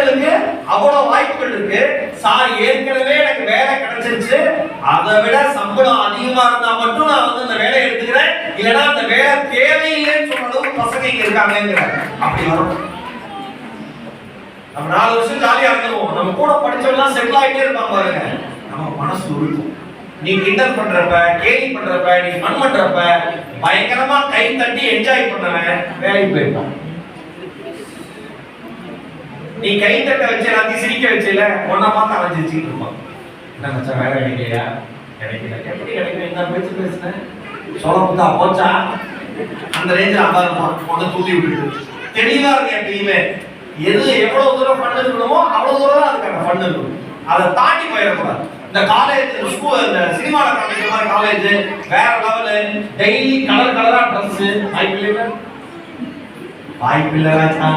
பெண்களுக்கு அவ்வளவு வாய்ப்புகள் இருக்கு. சார் ஏற்கனவே எனக்கு வேலை கிடைச்சிருச்சு, அதை விட சம்பளம் அதிகமா இருந்தா மட்டும் நான் வந்து அந்த வேலையை எடுத்துக்கிறேன், இல்லைன்னா அந்த வேலை தேவையில்லைன்னு சொன்ன அளவுக்கு பசங்க இங்க இருக்காங்கிற அப்படி வரும். நம்ம 4 வருஷம் ஜாலியா இருந்துருவோம், நம்ம கூட படிச்சவெல்லாம் செட்டில் ஆகிட்டே இருப்பாங்க பாருங்க, நம்ம மனசு உருக்கும். நீ கிண்டல் பண்றப்ப, கேலி பண்றப்ப, நீ ஃபன் பண்றப்ப பயங்கரமா கை தட்டி என்ஜாய் பண்ணவன் வேலைக்கு போயிருப்பான். நீ கை தட்ட வச்சு எல்லாத்தையும் சிரிக்க வச்சல ஒன்னா பார்த்து அவன் சிரிச்சுட்டு இருப்பான். என்ன மச்சான் வேலை கிடைக்கலையா? கிடைக்கல. எப்படி கிடைக்கும்? என்ன பேச்சு பேசுனேன் சொல்ல புத்தா போச்சா அந்த ரேஞ்சில் அம்பாருப்பான். ஒன்று தூக்கி விட்டுட்டு தெளிவா இருக்கு எப்பயுமே. எது எவ்வளவு தூரம் ஃபண்ட் இருக்கணுமோ அவ்வளவு தூரம் தான் அதுக்கான ஃபண்ட் இருக்கணும். அதை தாண்டி போயிடக்கூடாது. இந்த காலேஜ் ஸ்கூல் இந்த சினிமாவில் காமிக்கிற மாதிரி காலேஜ் வேற லெவலு, டெய்லி கலர் கலரா ட்ரெஸ் வாய்ப்பில்லை ராஜா.